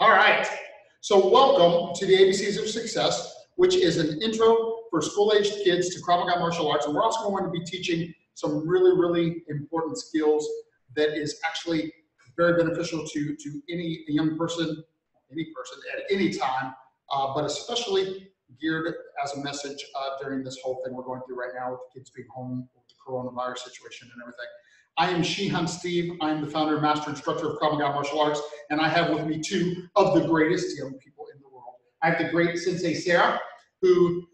All right. So welcome to the ABCs of Success, which is an intro for school-aged kids to Krav Maga martial arts. And we're also going to be teaching some really important skills that is actually very beneficial to any young person, any person at any time, but especially geared as a message during this whole thing we're going through right now with the kids being home with the coronavirus situation and everything. I am Shihan Steve. I'm the founder and master instructor of Krav Maga martial arts, and I have with me two of the greatest young people in the world. I have the great Sensei Sarah, who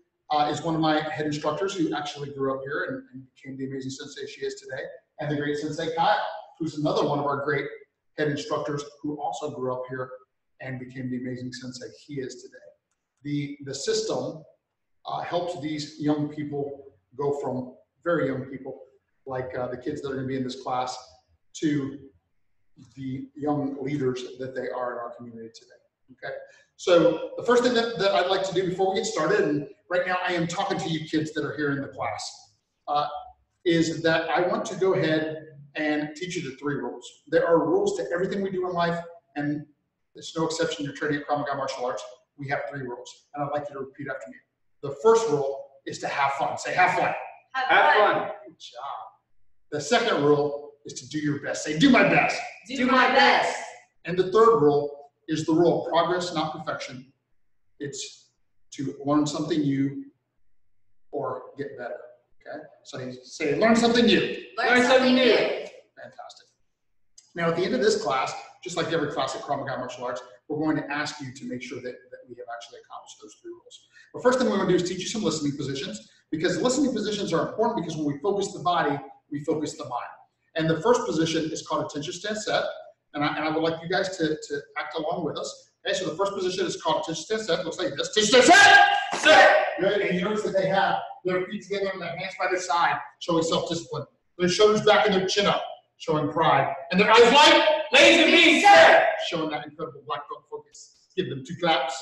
is one of my head instructors who actually grew up here and became the amazing sensei she is today, and the great Sensei Kyle, who's another one of our great head instructors who also grew up here and became the amazing sensei he is today. The system helps these young people go from very young people, like the kids that are going to be in this class, to the young leaders that they are in our community today. Okay, so the first thing that I'd like to do before we get started, and right now I am talking to you kids that are here in the class, is that I want to go ahead and teach you the 3 rules. There are rules to everything we do in life, and there's no exception. You're training at Krav Maga martial arts. We have 3 rules, and I'd like you to repeat after me. The first rule is to have fun. Say, have fun. Have fun. Good job. The second rule is to do your best. Say, do my best. Do my best. And the third rule is the rule of progress, not perfection. It's to learn something new or get better. Okay? So you say, learn something new. Learn something new. Fantastic. Now, at the end of this class, just like every class at Krav Maga martial arts, we're going to ask you to make sure that we have actually accomplished those 3 rules. The first thing we're going to do is teach you some listening positions, because listening positions are important because when we focus the body, we focus the mind. And the first position is called attention stand set. And I would like you guys to act along with us. Okay, so the first position is called attention stand set. It looks like this. Attention stand set! Set! Good. And you notice that they have their feet together and their hands by their side, showing self-discipline. Their shoulders back and their chin up, showing pride. And their eyes light, laser beam set, showing that incredible black belt focus. Give them 2 claps.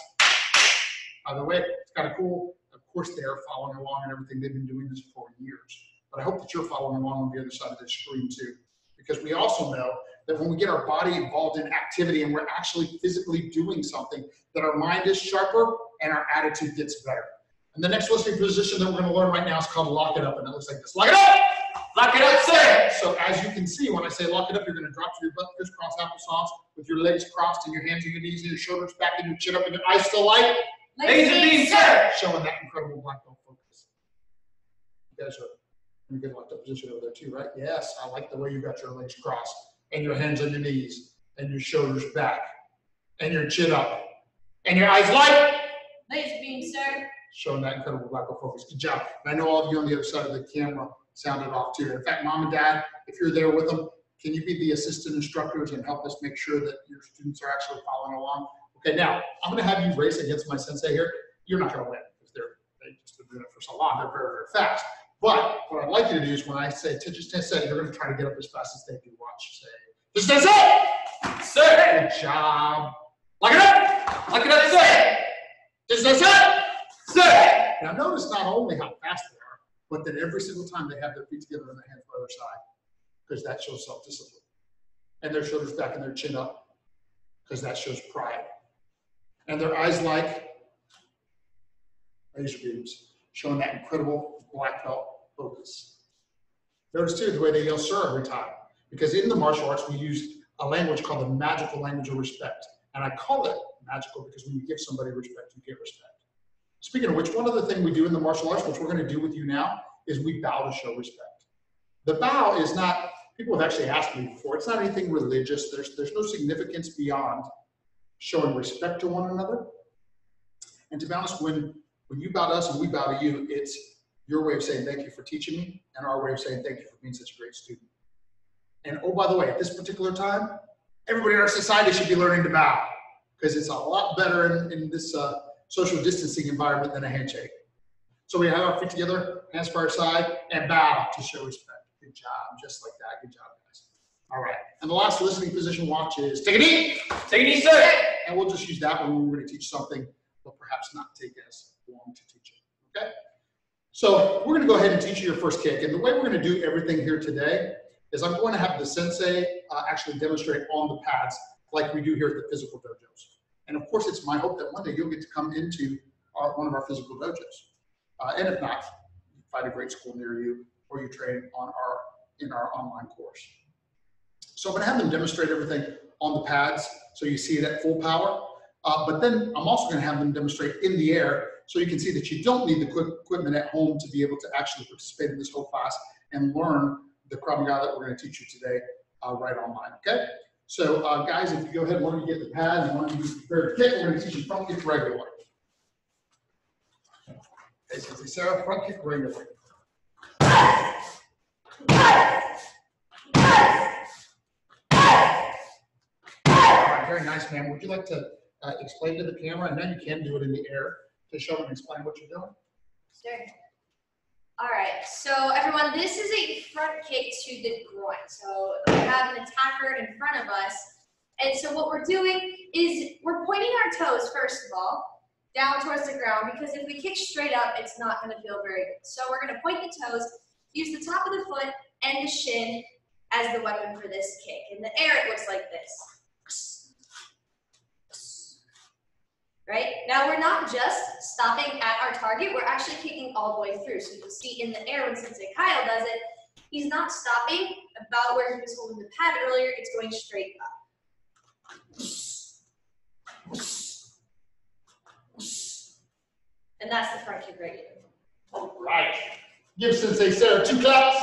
By the way, it's kind of cool. Of course, they are following along and everything. They've been doing this for years. But I hope that you're following along on the other side of the screen too, because we also know that when we get our body involved in activity and we're actually physically doing something, that our mind is sharper and our attitude gets better. And the next listening position that we're going to learn right now is called lock it up, and it looks like this. Lock it up! Lock it up, sir! So as you can see, when I say lock it up, you're going to drop to your butt, crisscross applesauce, with your legs crossed and your hands on your knees and your shoulders back and your chin up and your eyes still light. Laser beam, sir! Showing that incredible black belt focus. You guys are in a good locked up position over there too, right? Yes, I like the way you got your legs crossed and your hands on your knees and your shoulders back and your chin up and your eyes light. Laser beam, sir! Showing that incredible black belt focus. Good job. And I know all of you on the other side of the camera sounded off too. In fact, mom and dad, if you're there with them, can you be the assistant instructors and help us make sure that your students are actually following along? Okay, now I'm going to have you race against my sensei here. You're not going to win because they just been doing it for so long. They're very fast. But what I'd like you to do is when I say attention stand set, you're going to try to get up as fast as they do. Watch. Say, stand set! Sir! Good job. Lock it up! Lock it up, sir! Stand set! Sir! Now notice not only how fast they are, but that every single time they have their feet together and their hands by their side, because that shows self-discipline. And their shoulders back and their chin up, because that shows pride. And their eyes like laser beams, showing that incredible black belt focus. Notice too the way they yell sir every time, because in the martial arts we use a language called the magical language of respect. And I call it magical because when you give somebody respect, you get respect. Speaking of which, one other thing we do in the martial arts, which we're going to do with you now, is we bow to show respect. The bow is not, people have actually asked me before, it's not anything religious. There's no significance beyond showing respect to one another. And to be honest, when you bow to us and we bow to you, it's your way of saying thank you for teaching me and our way of saying thank you for being such a great student. And oh, by the way, at this particular time, everybody in our society should be learning to bow, because it's a lot better in this social distancing environment than a handshake. So we have our feet together, hands by our side, and bow to show respect. Good job, just like that. Good job, guys. All right, and the last listening position watch is take a knee. Take a knee, sir! And we'll just use that when we're going to teach something, but perhaps not take as long to teach it, okay? So we're going to go ahead and teach you your first kick. And the way we're going to do everything here today is I'm going to have the sensei actually demonstrate on the pads like we do here at the physical dojos. And of course, it's my hope that one day you'll get to come into one of our physical dojos. And if not, you find a great school near you, or you train in our online course. So I'm going to have them demonstrate everything on the pads so you see it at full power. But then I'm also going to have them demonstrate in the air so you can see that you don't need the equipment at home to be able to actually participate in this whole class and learn the Krav Maga that we're going to teach you today right online, okay? So guys, if you go ahead and want to get the pad and want to use the prepared kick, we're going to teach you front kick regular. Okay, so Sarah, front kick regular. Very nice, ma'am. Would you like to explain to the camera? I know you can do it in the air to show and explain what you're doing. Sure. All right, so everyone, this is a front kick to the groin. So we have an attacker in front of us. And so what we're doing is we're pointing our toes, first of all, down towards the ground, because if we kick straight up, it's not going to feel very good. So we're going to point the toes, use the top of the foot and the shin as the weapon for this kick. In the air, it looks like this. Right? Now we're not just stopping at our target, we're actually kicking all the way through. So you'll see in the air when Sensei Kyle does it, he's not stopping about where he was holding the pad earlier, it's going straight up. And that's the front kick regular. All right. Give Sensei Sarah 2 claps.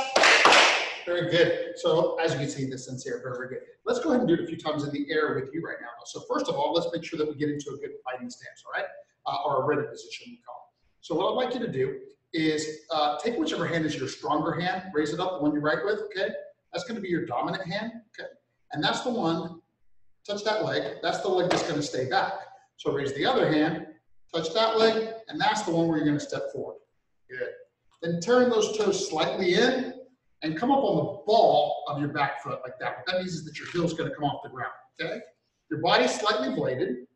Very good. So as you can see, the Sensei are very, very good. Let's go ahead and do it a few times in the air with you right now. So first of all, let's make sure that we get into a good fighting stance, all right? Or a ready position, we call it. So what I'd like you to do is take whichever hand is your stronger hand, raise it up, the one you write with, okay? That's going to be your dominant hand, okay? And that's the one, touch that leg, that's the leg that's going to stay back. So raise the other hand, touch that leg, and that's the one where you're going to step forward. Good. Then turn those toes slightly in, and come up on the ball of your back foot like that. What that means is that your heel is going to come off the ground, okay? Your body's slightly bladed.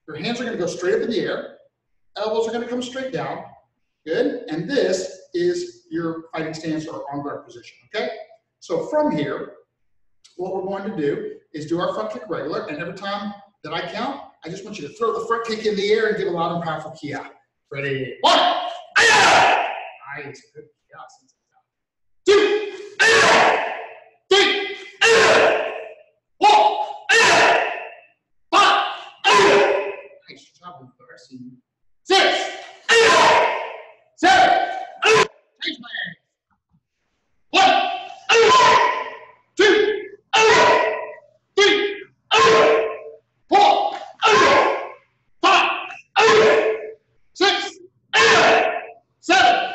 Your hands are going to go straight up in the air. Elbows are going to come straight down. Good. And this is your fighting stance or arm guard position, okay? So from here, what we're going to do is do our front kick regular, and every time that I count, I just want you to throw the front kick in the air and give a loud and powerful kia. Ready? 1. Nice. Good kia. 2. 3. 4. 5. Nice job, Darcy. 6. 7. Nice man. 1. 2. 3. 4. 5. 6. 7.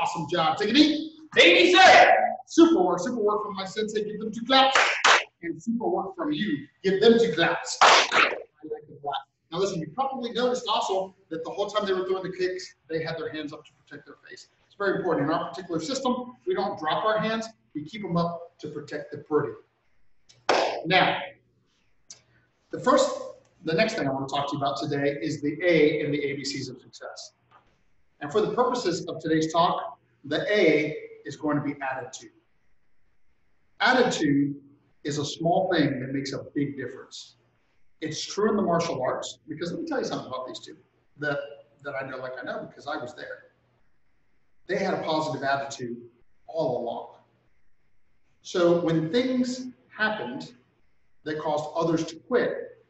Awesome job. Take a knee. Baby, sir. Super work from my sensei. Give them 2 claps. And super work from you. Give them 2 claps. I like the clap. Now listen, you probably noticed also that the whole time they were throwing the kicks, they had their hands up to protect their face. It's very important. In our particular system, we don't drop our hands. We keep them up to protect the birdie. Now, the next thing I want to talk to you about today is the A in the ABCs of success. And for the purposes of today's talk, the A is going to be attitude. Attitude is a small thing that makes a big difference. It's true in the martial arts, because let me tell you something about these two that I know like I know because I was there. They had a positive attitude all along. So when things happened that caused others to quit,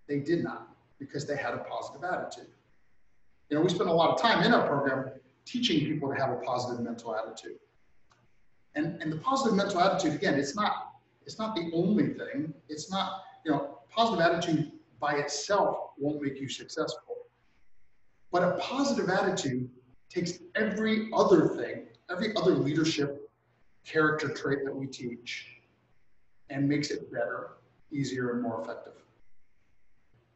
they did not, because they had a positive attitude. You know, we spend a lot of time in our program teaching people to have a positive mental attitude. And the positive mental attitude, again, it's not the only thing. It's not, you know, positive attitude by itself won't make you successful. But a positive attitude takes every other thing, every other leadership character trait that we teach, and makes it better, easier, and more effective.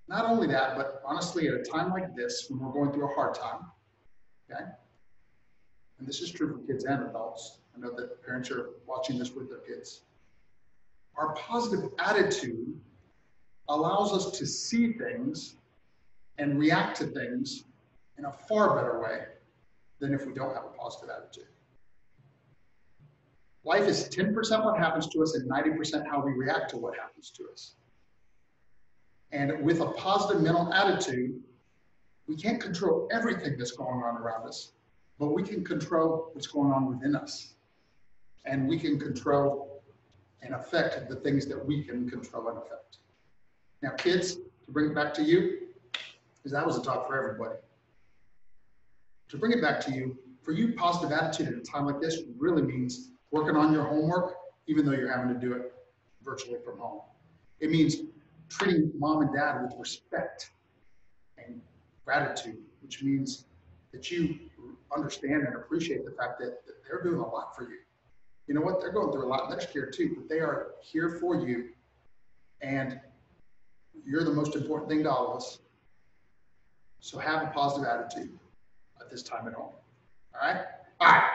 Not only that, but honestly, at a time like this, when we're going through a hard time, okay? And this is true for kids and adults. I know that parents are watching this with their kids. Our positive attitude allows us to see things and react to things in a far better way than if we don't have a positive attitude. Life is 10% what happens to us and 90% how we react to what happens to us. And with a positive mental attitude, we can't control everything that's going on around us, but we can control what's going on within us. And we can control and affect the things that we can control and affect. Now, kids, to bring it back to you, because that was a talk for everybody. To bring it back to you, for you, positive attitude at a time like this really means working on your homework, even though you're having to do it virtually from home. It means treating mom and dad with respect and gratitude, which means that you understand and appreciate the fact that they're doing a lot for you. You know what? They're going through a lot next year too, but they are here for you, and you're the most important thing to all of us. So have a positive attitude at this time at home. All right? All right.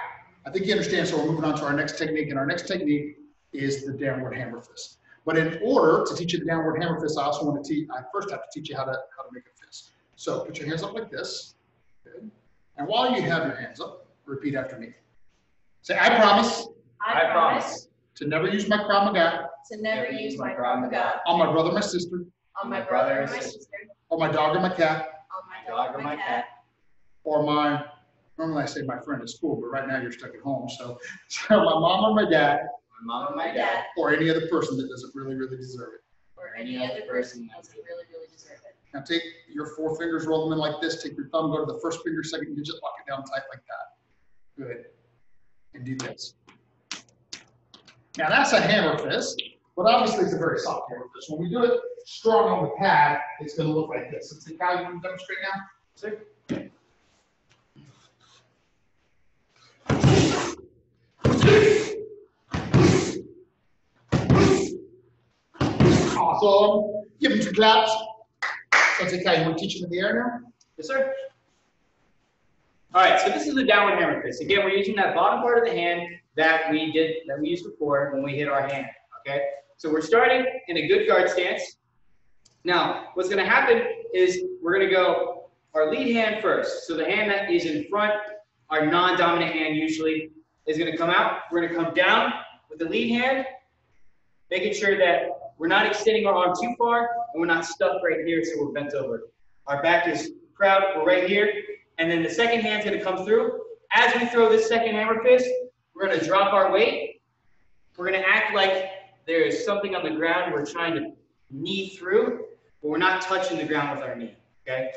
I think you understand, so we're moving on to our next technique, and our next technique is the downward hammer fist. But in order to teach you the downward hammer fist, I also want to I first have to teach you how to make a fist. So put your hands up like this. Good. And while you have your hands up, repeat after me. Say, I promise. I promise To never use my Krav Maga. to never use my Krav Maga On my brother, my sister. on my brother or my sister, Or my dog or my cat. on my dog or my cat, Or my, normally I say my friend at school, but right now you're stuck at home. So my mom or my dad. my mom or my dad, Or any other person that doesn't really, really deserve it. or any other person that doesn't really, really deserve it. Now take your 4 fingers, roll them in like this. Take your thumb, go to the first finger, second digit, lock it down tight like that. Good. And do this. Now that's a hammer fist, but obviously it's a very soft hammer fist. When we do it strong on the pad, it's going to look like this. Let's see, Kyle, you want to demonstrate now? See? Awesome. Give him 2 claps. Let's see, Kyle, you want to teach him in the air now? Yes, sir. All right, so this is the downward hammer fist. Again, we're using that bottom part of the hand that we used before when we hit our hand, okay? So we're starting in a good guard stance. Now, what's gonna happen is we're gonna go our lead hand first. So the hand that is in front, our non-dominant hand usually, is gonna come out. We're gonna come down with the lead hand, making sure that we're not extending our arm too far, and we're not stuck right here so we're bent over. Our back is proud, we're right here. And then the second hand's gonna come through. As we throw this second hammer fist, we're gonna drop our weight. We're gonna act like there is something on the ground we're trying to knee through, but we're not touching the ground with our knee, okay?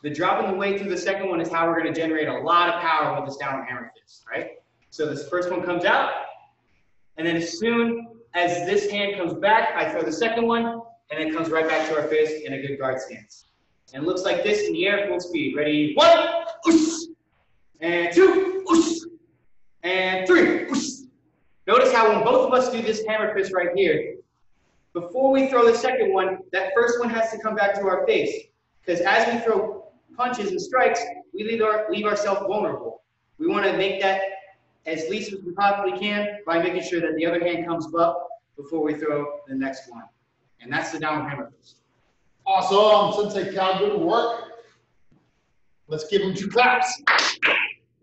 The dropping the weight through the second one is how we're gonna generate a lot of power with this downward hammer fist, right? So this first one comes out, and then as soon as this hand comes back, I throw the second one, and it comes right back to our fist in a good guard stance. And it looks like this in the air, full speed. Ready? 1, oosh, and 2, oosh, and 3, oosh. Notice how when both of us do this hammer fist right here, before we throw the second one, that first one has to come back to our face. Because as we throw punches and strikes, we leave ourselves vulnerable. We want to make that as least as we possibly can by making sure that the other hand comes up before we throw the next one. And that's the downward hammer fist. Awesome. Sensei Cal, good work. Let's give him 2 claps.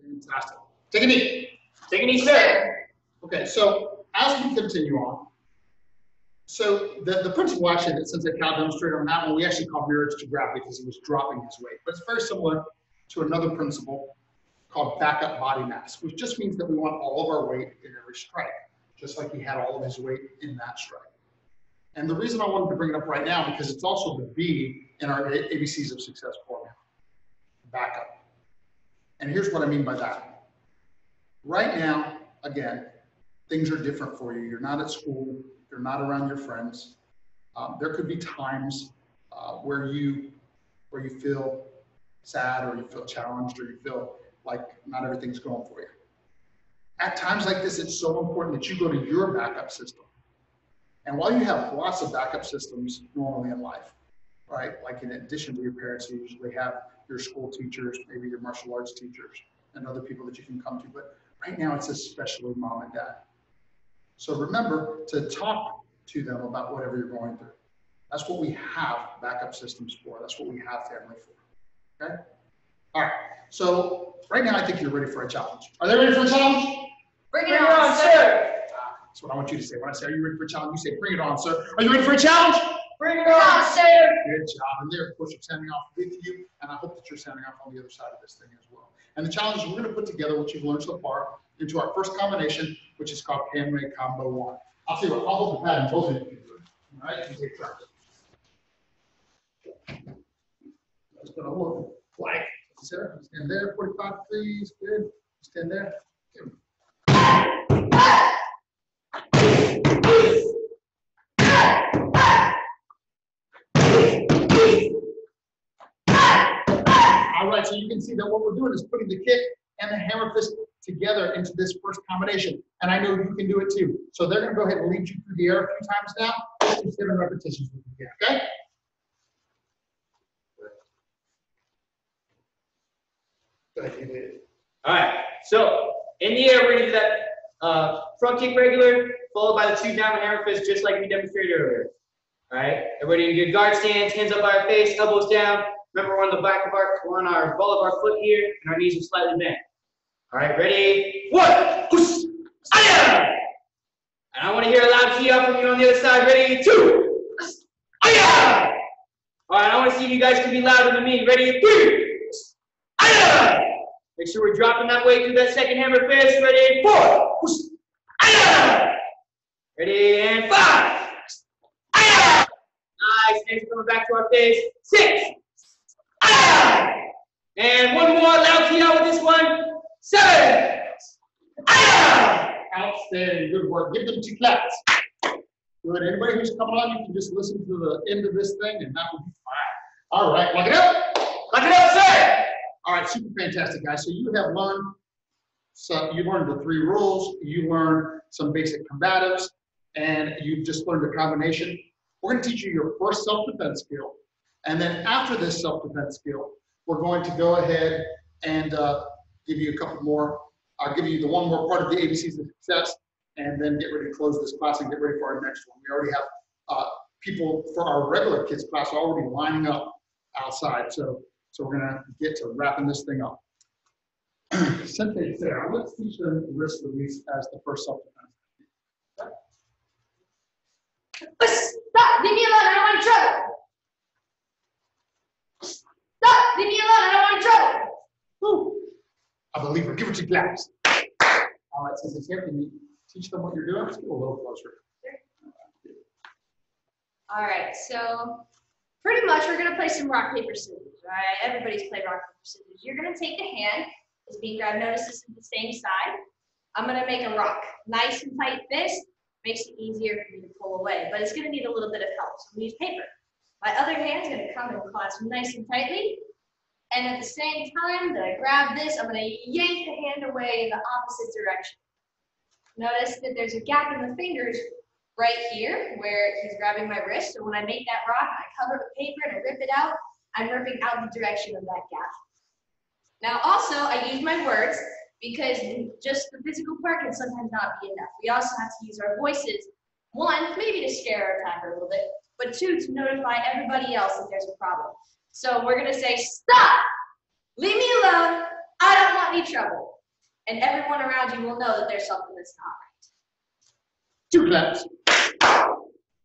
Fantastic. Take a knee. Take a knee, sir. Okay, so as we continue on, so the principle actually that Sensei Cal demonstrated on that one, we actually call mirrors to gravity because he was dropping his weight. But it's very similar to another principle called backup body mass, which just means that we want all of our weight in every strike, just like he had all of his weight in that strike. And the reason I wanted to bring it up right now, because it's also the B in our ABCs of Success formula, backup. And here's what I mean by that. Right now, again, things are different for you. You're not at school, you're not around your friends. There could be times where you feel sad, or you feel challenged, or you feel like not everything's going for you. At times like this, it's so important that you go to your backup system. And while you have lots of backup systems normally in life, right? Like in addition to your parents, you usually have your school teachers, maybe your martial arts teachers, and other people that you can come to. But right now, it's especially mom and dad. So remember to talk to them about whatever you're going through. That's what we have backup systems for. That's what we have family for, okay? All right, so right now I think you're ready for a challenge. Are they ready for a challenge? Bring it on, sir. That's what I want you to say. When I say, are you ready for a challenge? You say, bring it on, sir. Are you ready for a challenge? Bring it on, Sam. Good job. And there, of course, you're standing off with you, and I hope that you're standing off on the other side of this thing as well. And the challenge is we're going to put together what you've learned so far into our first combination, which is called Handmade Combo 1. I'll tell you what, I'll hold the pad and both of you can do it. All right, you take turns. It's going to look like, Sarah, stand there, 45, please. Good. Stand there. Good. All right, so you can see that what we're doing is putting the kick and the hammer fist together into this first combination. And I know you can do it too. So they're going to go ahead and lead you through the air a few times now. Let's do 7 repetitions with you again, okay? All right, so in the air, we're going to do that front kick regular, followed by the 2 downward hammer fists, just like we demonstrated earlier. All right, everybody in good guard stance, hands up by our face, elbows down. Remember, we're on the back of we're on our ball of our foot here, and our knees are slightly bent. All right, ready? 1, push, aya! And I want to hear a loud key out from you on the other side. Ready? 2, aya! All right, I want to see if you guys can be louder than me. Ready? 3, aya! Make sure we're dropping that weight through that second hammer fist. Ready? 4, push, aya! Ready? And 5, aya! Nice. Next, coming back to our face. 6, aya! And one more loud key out with this one. 7, aya! Outstanding. Good work. Give them 2 claps. Good. Anybody who's coming on, you can just listen to the end of this thing, and that will be fine. All right. Lock it up. Lock it up, sir. All right. Super fantastic, guys. So you have learned. So you learned the 3 rules. You learned some basic combatives, and you've just learned a combination. We're going to teach you your first self-defense skill, and then after this self-defense skill, we're going to go ahead and give you a couple more. I'll give you the one more part of the ABCs of success, and then get ready to close this class and get ready for our next one. We already have people for our regular kids class already lining up outside, so we're going to get to wrapping this thing up. Sensei Sarah, let's teach them wrist release as the first self-defense. Stop! Leave me alone! I don't want trouble! Stop! Leave me alone! I don't want trouble! Woo. I believe her. Give her 2 claps. All right, Sensei Sarah, can you teach them what you're doing? Let's get a little closer. All right, so pretty much we're gonna play some rock, paper, scissors, all right? Everybody's played rock, paper, scissors. You're gonna take the hand, it's being grabbed, notice this is the same side. I'm gonna make a rock, nice and tight fist, makes it easier for me to pull away, but it's gonna need a little bit of help, so I'm gonna use paper. My other hand's gonna come and clasp nice and tightly, and at the same time that I grab this, I'm gonna yank the hand away in the opposite direction. Notice that there's a gap in the fingers right here where he's grabbing my wrist. So when I make that rock, I cover it with paper and I rip it out. I'm ripping out the direction of that gap. Now also, I use my words because just the physical part can sometimes not be enough. We also have to use our voices. 1, maybe to scare our attacker a little bit, but 2, to notify everybody else that there's a problem. So we're gonna say, stop! Leave me alone! I don't want any trouble. And everyone around you will know that there's something that's not right. 2 claps.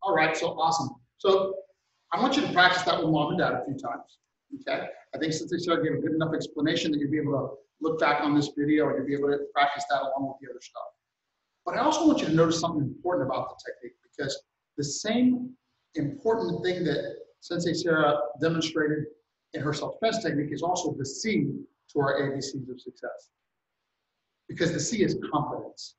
All right, so awesome. So I want you to practice that with mom and dad a few times, okay? I think since they started giving a good enough explanation that you'll be able to look back on this video and you'll be able to practice that along with the other stuff. But I also want you to notice something important about the technique, because the same important thing that Sensei Sarah demonstrated in her self-defense technique is also the C to our ABCs of success. Because the C is confidence.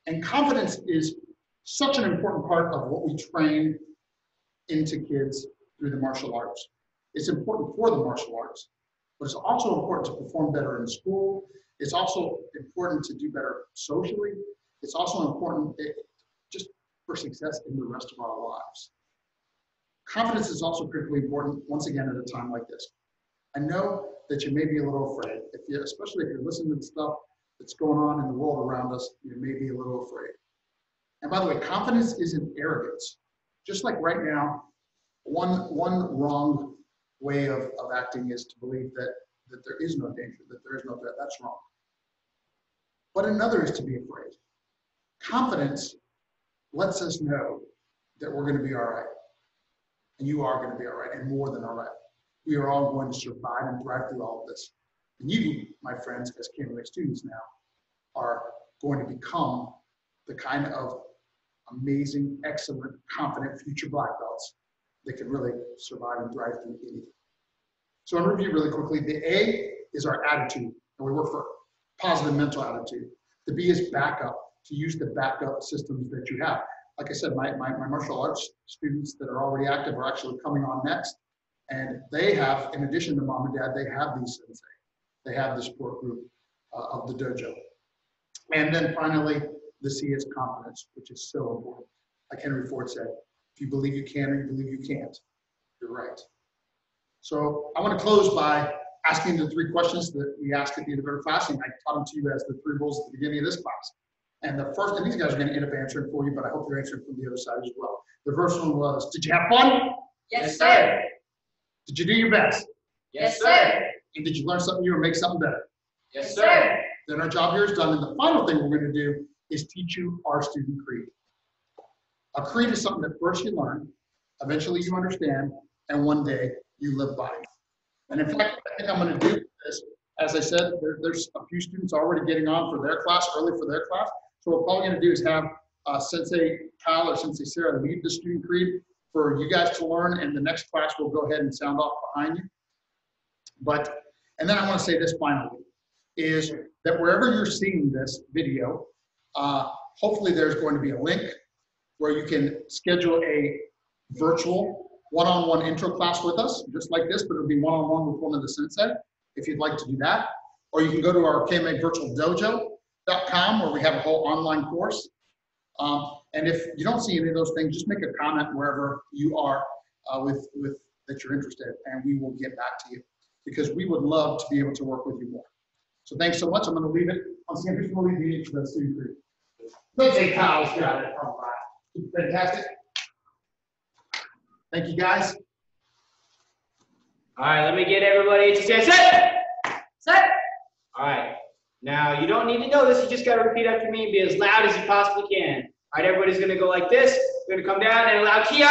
And confidence is such an important part of what we train into kids through the martial arts. It's important for the martial arts, but it's also important to perform better in school. It's also important to do better socially. It's also important just for success in the rest of our lives. Confidence is also critically important, once again, at a time like this. I know that you may be a little afraid, especially if you're listening to the stuff that's going on in the world around us, you may be a little afraid. And by the way, confidence isn't arrogance. Just like right now, one wrong way of acting is to believe that there is no danger, that there is no threat. That's wrong. But another is to be afraid. Confidence lets us know that we're going to be all right. and you are going to be all right, and more than all right. We are all going to survive and thrive through all of this. And you, my friends, as KMA students now, are going to become the kind of amazing, excellent, confident future black belts that can really survive and thrive through anything. So I'll review really quickly. The A is our attitude, and we work for positive mental attitude. The B is backup, to use the backup systems that you have. Like I said, my martial arts students that are already active are actually coming on next. And they have, in addition to mom and dad, they have these sensei. They have the support group of the dojo. And then finally, the C is confidence, which is so important. Like Henry Ford said, if you believe you can or you believe you can't, you're right. So I want to close by asking the 3 questions that we ask at the end of every class, and I taught them to you as the 3 rules at the beginning of this class. And the first, and these guys are going to end up answering for you, but I hope you're answering from the other side as well. The first one was, did you have fun? Yes, sir. Did you do your best? Yes, sir. And did you learn something new or make something better? Yes, sir. Then our job here is done. And the final thing we're going to do is teach you our student creed. A creed is something that first you learn, eventually you understand, and one day you live by. And in fact, I think I'm going to do this. As I said, there's a few students already getting on for their class, early for their class. So what we're probably going to do is have Sensei Kyle or Sensei Sarah lead the student creed for you guys to learn, and the next class we'll go ahead and sound off behind you. And then I want to say this finally, is that wherever you're seeing this video, hopefully there's going to be a link where you can schedule a virtual one-on-one intro class with us, just like this, but it'll be one-on-one with one of the sensei, if you'd like to do that. Or you can go to our kmavirtualdojo.com where we have a whole online course. And if you don't see any of those things, just make a comment wherever you are that you're interested, and we will get back to you, because we would love to be able to work with you more. So thanks so much. I'm going to leave it. Once again, who's going to lead the student creed? Sensei Kyle's got it. All right. Fantastic. Thank you, guys. All right, let me get everybody to say set. Sir. All right. Now, you don't need to know this. You just got to repeat after me and be as loud as you possibly can. All right, everybody's going to go like this. We're going to come down and allow Kia.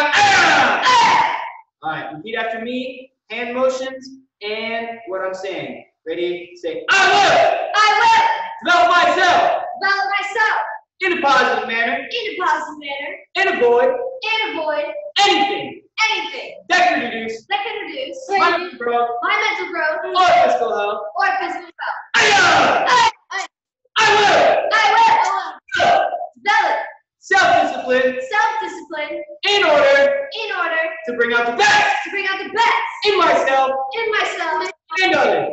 All right, repeat after me. Hand motions and what I'm saying. Ready? Say, I will develop myself in a positive manner and avoid anything that can reduce my mental growth or physical health. I will develop self-discipline in order to bring out the best in myself and others.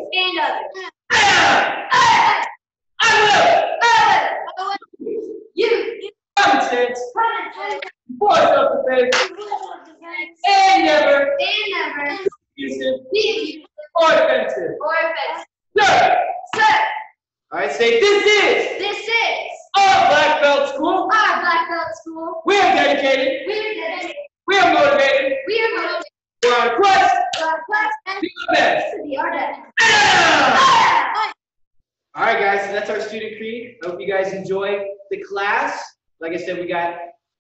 I will use common sense, for self-defense, and never abusive or offensive. Sir. All right, say this is our Black Belt School. We are dedicated. We are motivated. We're on a quest to be the best. All right, guys, so that's our student creed. I hope you guys enjoy the class. Like I said, we got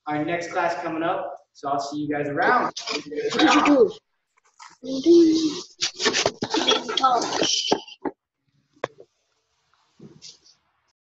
our next class coming up, so I'll see you guys around. What did you do?